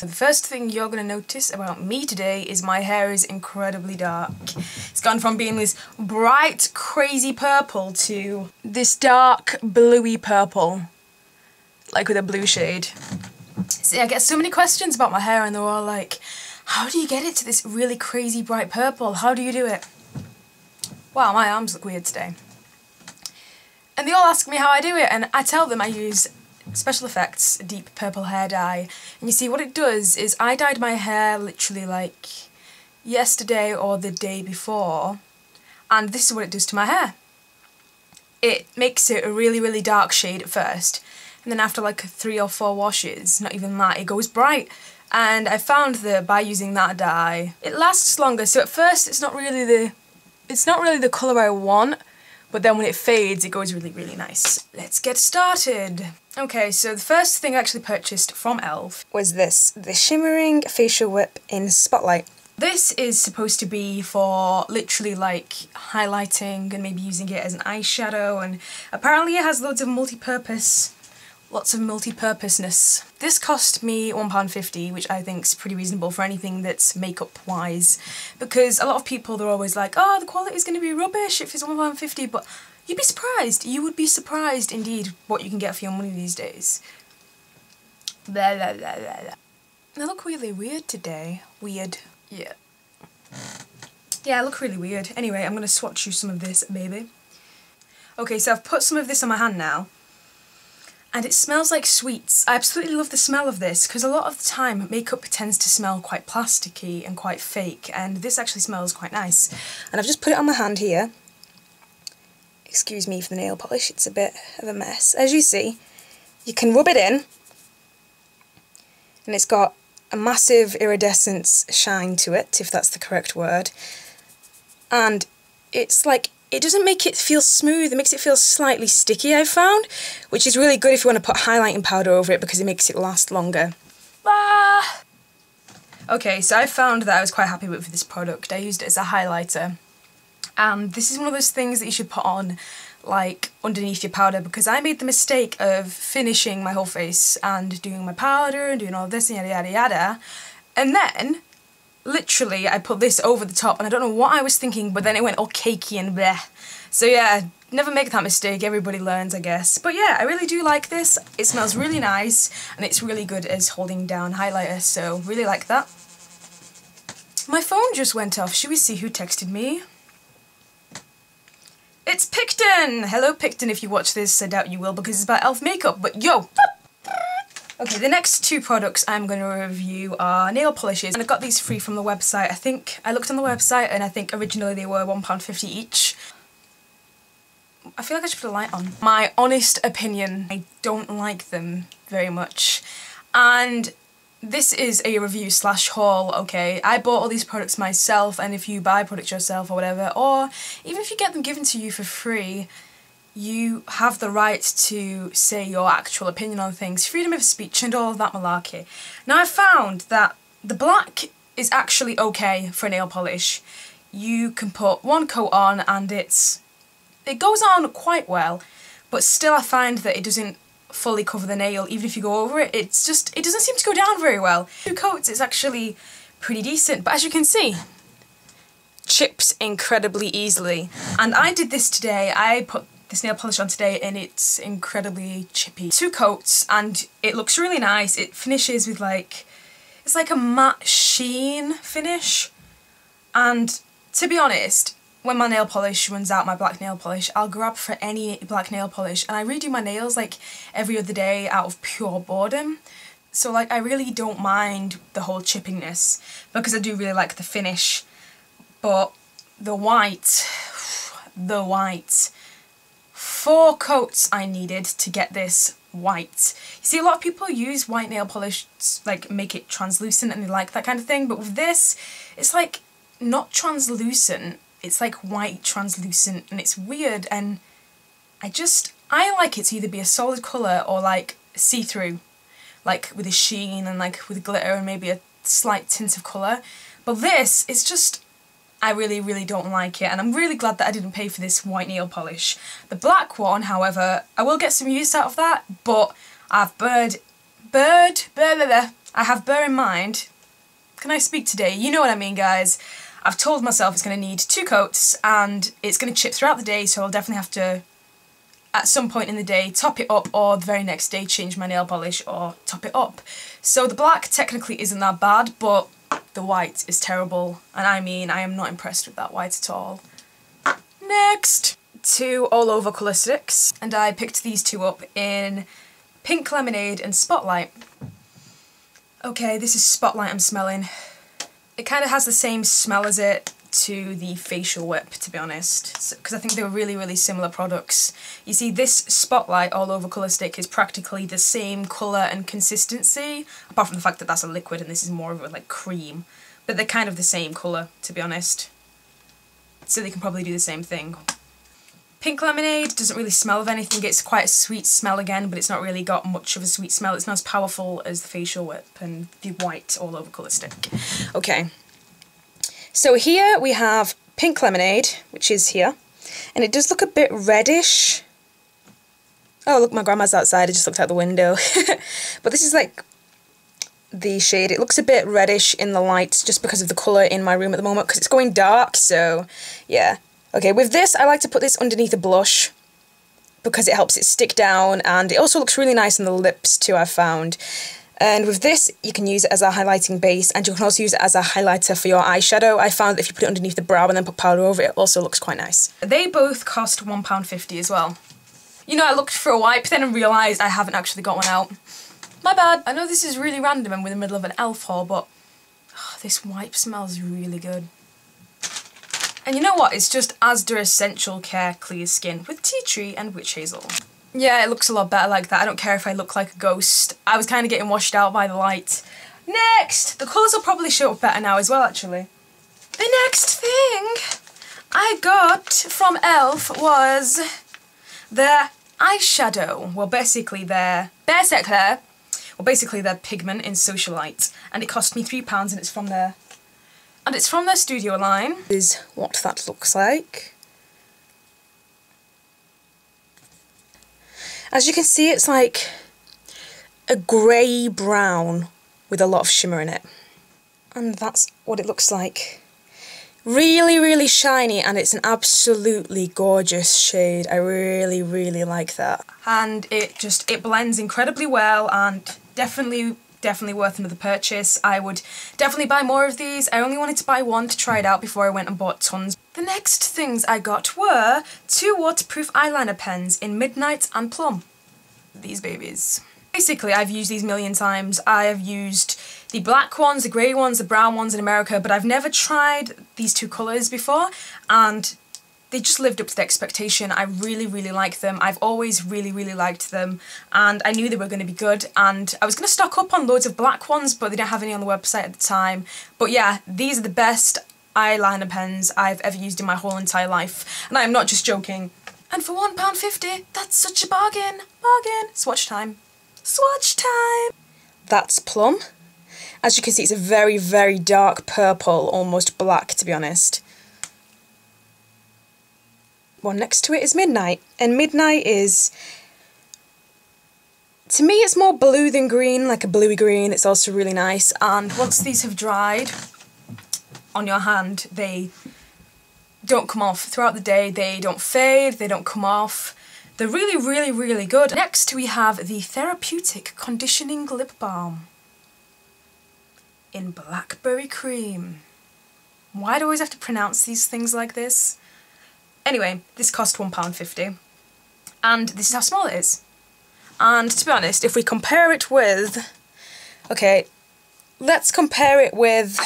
So the first thing you're going to notice about me today is my hair is incredibly dark. It's gone from being this bright, crazy purple to this dark, bluey purple. Like with a blue shade. See, I get so many questions about my hair and they're all like, how do you get it to this really crazy bright purple? How do you do it? Wow, my arms look weird today. And they all ask me how I do it, and I tell them I use Special Effects deep purple hair dye. And you see, what it does is I dyed my hair literally like yesterday or the day before, and this is what it does to my hair. It makes it a really, really dark shade at first, and then after like 3 or 4 washes, not even that, it goes bright. And I found that by using that dye, it lasts longer. So at first it's not really the colour I want, but then when it fades, it goes really, really nice. Let's get started. Okay, so the first thing I actually purchased from e.l.f. was this, the Shimmering Facial Whip in Spotlight. This is supposed to be for literally like highlighting and maybe using it as an eyeshadow, and apparently it has loads of multi-purposeness. This cost me £1.50, which I think is pretty reasonable for anything that's makeup wise, because a lot of people, they're always like, oh, the quality is going to be rubbish if it's £1.50, but you'd be surprised. You would be surprised indeed what you can get for your money these days. Blah, blah, blah, blah, blah. I look really weird today. Weird. Yeah. Yeah, I look really weird. Anyway, I'm going to swatch you some of this, baby. Okay, so I've put some of this on my hand now. And it smells like sweets. I absolutely love the smell of this, because a lot of the time makeup tends to smell quite plasticky and quite fake, and this actually smells quite nice. And I've just put it on my hand here. Excuse me for the nail polish, it's a bit of a mess. As you see, you can rub it in, and it's got a massive iridescence shine to it, if that's the correct word. And it's like, it doesn't make it feel smooth, it makes it feel slightly sticky, I've found, which is really good if you want to put highlighting powder over it because it makes it last longer. Ah! Okay, so I found that I was quite happy with this product. I used it as a highlighter. And this is one of those things that you should put on, like, underneath your powder, because I made the mistake of finishing my whole face and doing my powder and doing all this and yada yada yada, and then literally, I put this over the top, and I don't know what I was thinking, but then it went all cakey and bleh. So yeah, never make that mistake, everybody learns, I guess. But yeah, I really do like this. It smells really nice, and it's really good as holding down highlighter, so really like that. My phone just went off. Should we see who texted me? It's Picton! Hello Picton, if you watch this, I doubt you will because it's about e.l.f. makeup, but yo! Okay, the next 2 products I'm going to review are nail polishes, and I got these free from the website. I think I looked on the website and I think originally they were £1.50 each. I feel like I should put a light on. My honest opinion, I don't like them very much. And this is a review slash haul, okay? I bought all these products myself, and if you buy products yourself or whatever, or even if you get them given to you for free, you have the right to say your actual opinion on things, freedom of speech and all of that malarkey. Now I found that the black is actually okay for a nail polish. You can put 1 coat on and it goes on quite well, but still I find that it doesn't fully cover the nail even if you go over it. It doesn't seem to go down very well. 2 coats is actually pretty decent, but as you can see, chips incredibly easily. And I did this today. I put this nail polish on today and it's incredibly chippy. 2 coats and it looks really nice. It finishes with like, it's like a matte sheen finish. And to be honest, when my nail polish runs out, my black nail polish, I'll grab for any black nail polish, and I redo my nails like every other day out of pure boredom. So like I really don't mind the whole chippiness because I do really like the finish. But the white, 4 coats I needed to get this white. You see, a lot of people use white nail polish, like make it translucent, and they like that kind of thing, but with this, it's like not translucent, it's like white translucent, and it's weird, and I like it to either be a solid colour or like see-through, like with a sheen and like with glitter and maybe a slight tint of colour. But this, it's just, I really, really don't like it, and I'm really glad that I didn't pay for this white nail polish. The black one, however, I will get some use out of that, but I've I have, bear in mind, can I speak today? You know what I mean, guys. I've told myself it's going to need 2 coats and it's going to chip throughout the day, so I'll definitely have to, at some point in the day, top it up, or the very next day change my nail polish or top it up. So the black technically isn't that bad, but the white is terrible, and I mean, I am not impressed with that white at all. Next! 2 all-over colour sticks, and I picked these 2 up in Pink Lemonade and Spotlight. Okay, this is Spotlight I'm smelling. It kind of has the same smell as it to the facial whip, to be honest, because I think they were really, really similar products. You see, this Spotlight all-over colour stick is practically the same colour and consistency, apart from the fact that that's a liquid and this is more of a, like, cream. But they're kind of the same colour, to be honest. So they can probably do the same thing. Pink Lemonade doesn't really smell of anything. It's quite a sweet smell again, but it's not really got much of a sweet smell. It's not as powerful as the facial whip and the white all-over colour stick. Okay. So here we have Pink Lemonade, which is here, and it does look a bit reddish. Oh, look, my grandma's outside. I just looked out the window. But this is like the shade. It looks a bit reddish in the light just because of the colour in my room at the moment, because it's going dark, so yeah. Okay, with this, I like to put this underneath a blush because it helps it stick down, and it also looks really nice on the lips too, I've found. And with this, you can use it as a highlighting base, and you can also use it as a highlighter for your eyeshadow. I found that if you put it underneath the brow and then put powder over it, it also looks quite nice. They both cost £1.50 as well. You know, I looked for a wipe then and realised I haven't actually got one out. My bad. I know this is really random and we're in the middle of an elf haul, but this wipe smells really good. And you know what? It's just Asda Essential Care Clear Skin with tea tree and witch hazel. Yeah, it looks a lot better like that. I don't care if I look like a ghost. I was kind of getting washed out by the light. Next! The colours will probably show up better now as well, actually. The next thing I got from e.l.f. was their eyeshadow. Well, basically their pigment in Sociailite. And it cost me £3 and it's from their... And it's from their studio line. This is what that looks like. As you can see, it's like a grey brown with a lot of shimmer in it. And that's what it looks like. Really, really shiny, and it's an absolutely gorgeous shade. I really, really like that. And it blends incredibly well, and definitely worth another purchase. I would definitely buy more of these. I only wanted to buy one to try it out before I went and bought tons. The next things I got were 2 waterproof eyeliner pens in Midnight and Plum. These babies. Basically, I've used these a million times. I have used the black ones, the grey ones, the brown ones in America, but I've never tried these 2 colours before, and they just lived up to the expectation. I really, really like them. I've always really, really liked them, and I knew they were going to be good, and I was going to stock up on loads of black ones, but they didn't have any on the website at the time. But yeah, these are the best eyeliner pens I've ever used in my whole entire life, and I am not just joking. And for £1.50, that's such a bargain. Bargain. Swatch time. Swatch time! That's Plum. As you can see, it's a very, very dark purple, almost black, to be honest. One next to it is Midnight, and Midnight is, to me, it's more blue than green, like a bluey green. It's also really nice, and once these have dried on your hand, they don't come off throughout the day. They don't fade, they don't come off. They're really, really, really good. Next we have the Therapeutic Conditioning Lip Balm in Blackberry Cream. Why do I always have to pronounce these things like this? Anyway, this cost £1.50, and this is how small it is. And to be honest, if we compare it with... Okay, let's compare it with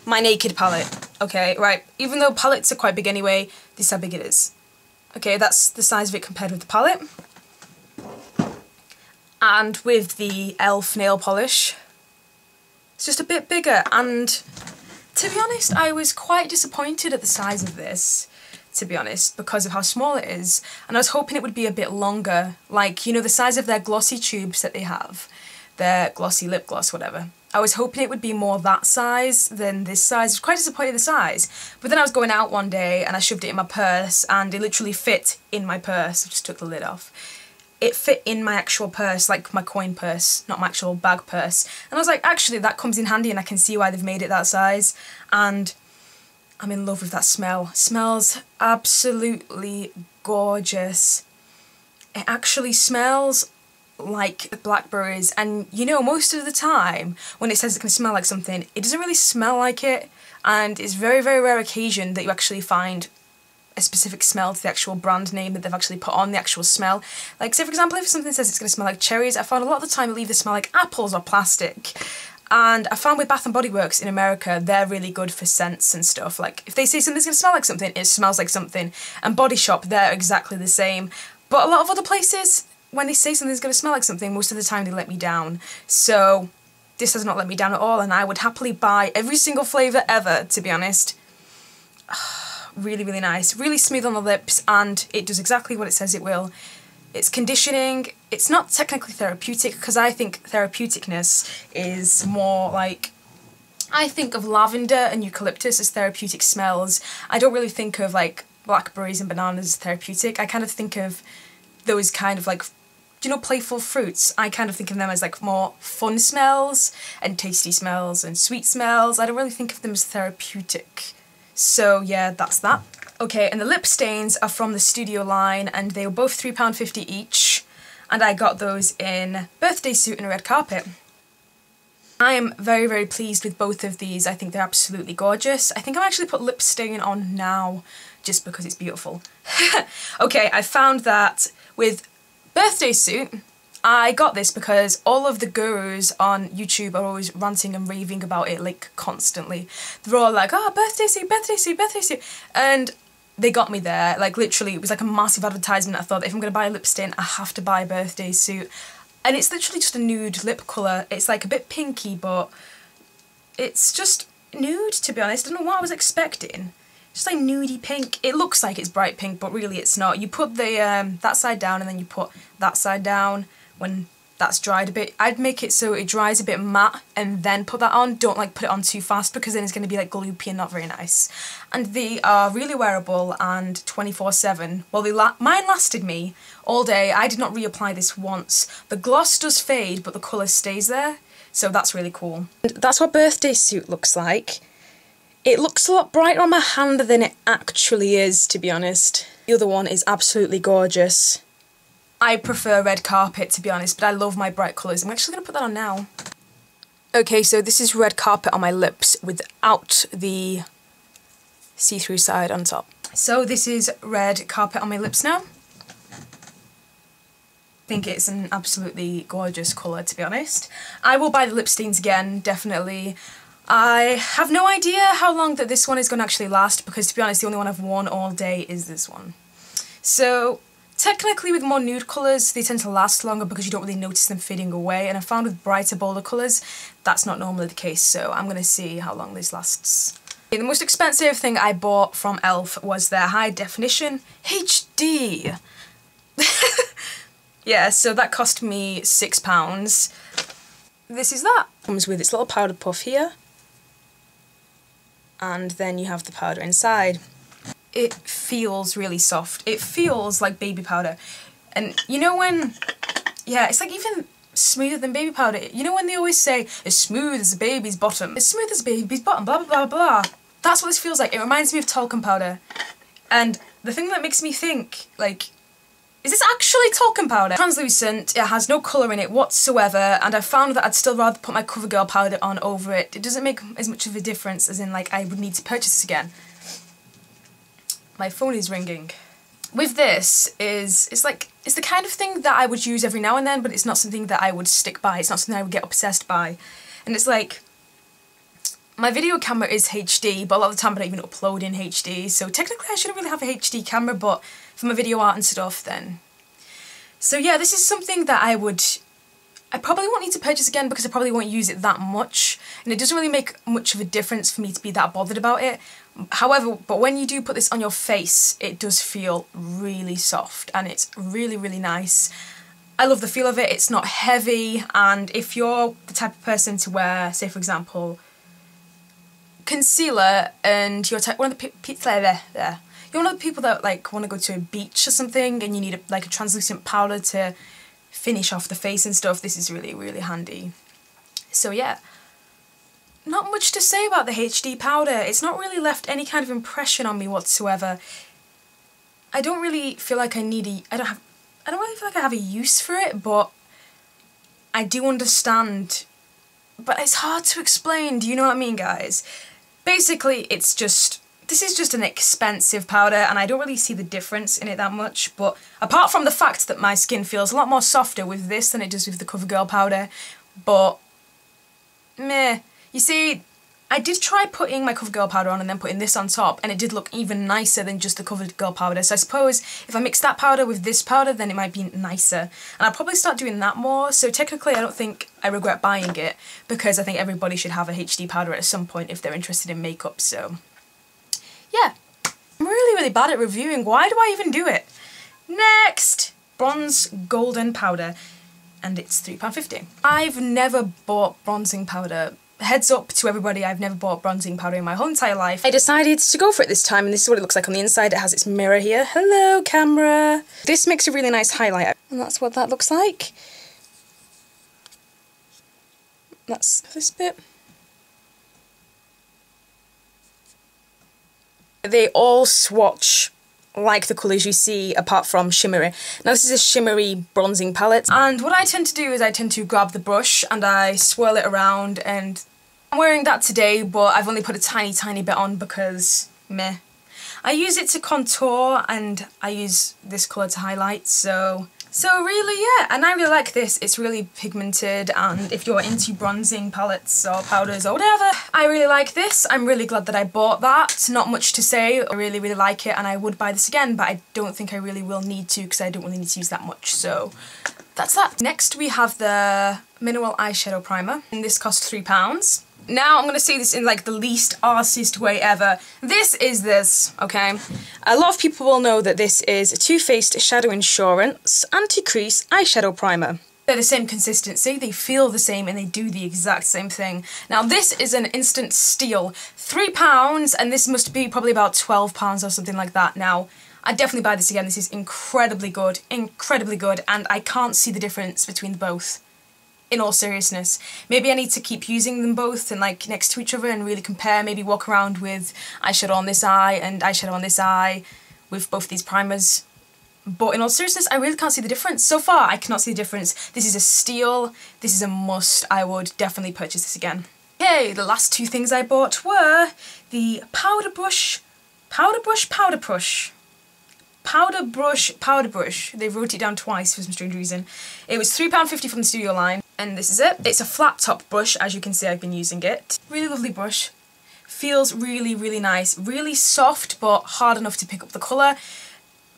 my Naked palette. Okay, right, even though palettes are quite big anyway, this is how big it is. Okay, that's the size of it compared with the palette. And with the e.l.f. nail polish, it's just a bit bigger, and to be honest, I was quite disappointed at the size of this, to be honest, because of how small it is, and I was hoping it would be a bit longer, like, you know, the size of their glossy tubes that they have, their glossy lip gloss, whatever. I was hoping it would be more that size than this size. I was quite disappointed with the size, but then I was going out one day and I shoved it in my purse, and it literally fit in my purse. I just took the lid off. it fit in my actual purse, like my coin purse, not my actual bag purse. And I was like, actually that comes in handy, and I can see why they've made it that size. And I'm in love with that smell. Smells absolutely gorgeous. It actually smells like blackberries, and you know, most of the time when it says it can smell like something, it doesn't really smell like it, and it's very, very rare occasion that you actually find a specific smell to the actual brand name that they've actually put on the actual smell. Like, say for example, if something says it's going to smell like cherries, I found a lot of the time it'll either smell like apples or plastic. And I found with Bath & Body Works in America, they're really good for scents and stuff. Like, if they say something's going to smell like something, it smells like something. And Body Shop, they're exactly the same. But a lot of other places, when they say something's going to smell like something, most of the time they let me down. So this has not let me down at all, and I would happily buy every single flavour ever, to be honest. Really, really nice. Really smooth on the lips, and it does exactly what it says it will. It's conditioning. It's not technically therapeutic, because I think therapeuticness is more like... I think of lavender and eucalyptus as therapeutic smells. I don't really think of like blackberries and bananas as therapeutic. I kind of think of those kind of like, do you know, playful fruits? I kind of think of them as like more fun smells and tasty smells and sweet smells. I don't really think of them as therapeutic. So yeah, that's that. Okay, and the lip stains are from the Studio line, and they were both £3.50 each, and I got those in Birthday Suit and Red Carpet. I am very, very pleased with both of these. I think they're absolutely gorgeous. I think I'll actually put lip stain on now, just because it's beautiful. Okay, I found that with Birthday Suit, I got this because all of the gurus on YouTube are always ranting and raving about it, like, constantly. They're all like, oh, birthday suit, birthday suit, birthday suit. And they got me there. Like, literally, it was like a massive advertisement. I thought, if I'm going to buy a lip stain, I have to buy a Birthday Suit. And it's literally just a nude lip colour. It's like a bit pinky, but it's just nude, to be honest. I don't know what I was expecting. Just like nudie pink. It looks like it's bright pink, but really it's not. You put the that side down, and then you put that side down. When that's dried a bit, I'd make it so it dries a bit matte and then put that on. Don't like put it on too fast, because then it's going to be like gloopy and not very nice. And they are really wearable and 24/7. Well, mine lasted me all day. I did not reapply this once. The gloss does fade, but the colour stays there, so that's really cool. And that's what Birthday Suit looks like. It looks a lot brighter on my hand than it actually is, to be honest. The other one is absolutely gorgeous. I prefer Red Carpet, to be honest, but I love my bright colours. I'm actually going to put that on now. Okay, so this is Red Carpet on my lips without the see-through side on top. So this is Red Carpet on my lips now. I think it's an absolutely gorgeous colour, to be honest. I will buy the lip stains again, definitely. I have no idea how long that this one is going to actually last, because, to be honest, the only one I've worn all day is this one. So technically, with more nude colours, they tend to last longer because you don't really notice them fading away, and I found with brighter, bolder colours, that's not normally the case, so I'm going to see how long this lasts. Okay, the most expensive thing I bought from e.l.f. was their high definition HD. Yeah, so that cost me £6. This is that. Comes with its little powder puff here, and then you have the powder inside. It feels really soft. It feels like baby powder. And you know when... Yeah, it's like even smoother than baby powder. You know when they always say, as smooth as a baby's bottom. As smooth as a baby's bottom, blah, blah, blah, blah. That's what this feels like. It reminds me of talcum powder. And the thing that makes me think, like, is this actually talcum powder? Translucent, it has no colour in it whatsoever, and I found that I'd still rather put my Covergirl powder on over it. It doesn't make as much of a difference as in, like, I would need to purchase this again. My phone is ringing. With this, it's the kind of thing that I would use every now and then, but it's not something that I would stick by. It's not something I would get obsessed by. And it's like, my video camera is HD, but a lot of the time I don't even upload in HD, so technically I shouldn't really have a HD camera, but for my video art and stuff then. So yeah, this is something that I probably won't need to purchase again because I probably won't use it that much, and it doesn't really make much of a difference for me to be that bothered about it. However, but when you do put this on your face, it does feel really soft, and it's really, really nice. I love the feel of it. It's not heavy, and if you're the type of person to wear, say for example, concealer, and you're one of the You know the people that like want to go to a beach or something and you need like a translucent powder to finish off the face and stuff. This is really, really handy. So yeah, not much to say about the HD powder. It's not really left any kind of impression on me whatsoever. I don't really feel like I need a, I don't really feel like I have a use for it, but I do understand. But it's hard to explain, do you know what I mean, guys? Basically, it's just, this is just an expensive powder and I don't really see the difference in it that much, but apart from the fact that my skin feels a lot more softer with this than it does with the Covergirl powder, but meh. You see, I did try putting my Covergirl powder on and then putting this on top, and it did look even nicer than just the Covergirl powder. So I suppose if I mix that powder with this powder, then it might be nicer. And I'll probably start doing that more. So technically, I don't think I regret buying it, because I think everybody should have a HD powder at some point if they're interested in makeup. So yeah, I'm really, really bad at reviewing. Why do I even do it? Next, bronze golden powder, and it's £3.50. I've never bought bronzing powder. Heads up to everybody, I've never bought bronzing powder in my whole entire life. I decided to go for it this time, and this is what it looks like on the inside. It has its mirror here. Hello, camera! This makes a really nice highlight, and that's what that looks like. That's this bit. They all swatch like the colours you see, apart from Shimmering. Now this is a shimmery bronzing palette, and what I tend to do is I tend to grab the brush and I swirl it around, and I'm wearing that today, but I've only put a tiny bit on because meh. I use it to contour and I use this colour to highlight, so really, yeah, and I really like this. It's really pigmented, and if you're into bronzing palettes or powders or whatever, I really like this. I'm really glad that I bought that. Not much to say. I really, really like it, and I would buy this again, but I don't think I really will need to, because I don't really need to use that much, so that's that. Next we have the Mineral Eyeshadow Primer, and this cost £3. Now I'm going to say this in like the least artist way ever. This is this, okay? A lot of people will know that this is a Too Faced Shadow Insurance Anti-Crease Eyeshadow Primer. They're the same consistency, they feel the same, and they do the exact same thing. Now this is an instant steal. £3, and this must be probably about £12 or something like that. Now, I'd definitely buy this again. This is incredibly good, and I can't see the difference between both. In all seriousness. Maybe I need to keep using them both and like next to each other and really compare, maybe walk around with eyeshadow on this eye and eyeshadow on this eye with both these primers. But in all seriousness, I really can't see the difference. So far, I cannot see the difference. This is a steal, this is a must. I would definitely purchase this again. Okay, the last two things I bought were the powder brush. They wrote it down twice for some strange reason. It was £3.50 from the Sociailite, and this is it. It's a flat top brush, as you can see I've been using it. Really lovely brush. Feels really, really nice. Really soft, but hard enough to pick up the colour.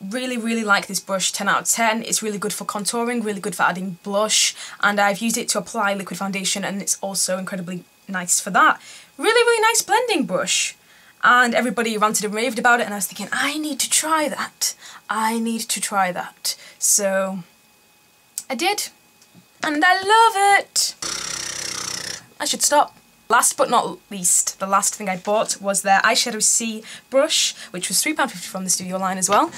Really, really like this brush, 10 out of 10. It's really good for contouring, really good for adding blush, and I've used it to apply liquid foundation, and it's also incredibly nice for that. Really, really nice blending brush. And everybody ranted and raved about it, and I was thinking, I need to try that. I need to try that. So I did, and I love it. I should stop. Last but not least, the last thing I bought was their Eyeshadow C brush, which was £3.50 from the Sociailite as well.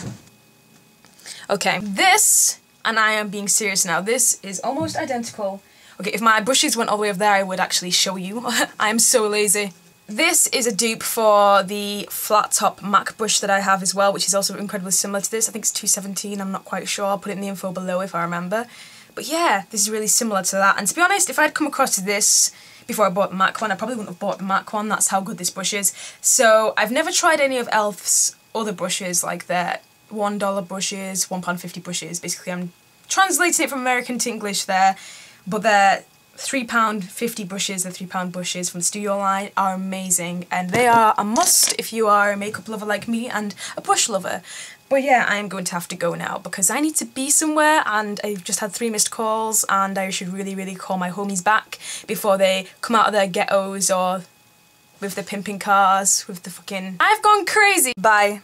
Okay, this, and I am being serious now, this is almost identical. Okay, if my brushes went all the way over there, I would actually show you. I am so lazy. This is a dupe for the flat top MAC brush that I have as well, which is also incredibly similar to this. I think it's £2.17, I'm not quite sure. I'll put it in the info below if I remember. But yeah, this is really similar to that. And to be honest, if I'd come across this before I bought the MAC one, I probably wouldn't have bought the MAC one. That's how good this brush is. So I've never tried any of e.l.f.'s other brushes, like their $1 brushes, £1.50 brushes. Basically, I'm translating it from American to English there. But they're £3.50 brushes, the £3 brushes from the Sociailite are amazing, and they are a must if you are a makeup lover like me and a brush lover. But yeah, I am going to have to go now because I need to be somewhere, and I've just had 3 missed calls, and I should really, really call my homies back before they come out of their ghettos or with the pimping cars, with the fucking... I've gone crazy! Bye.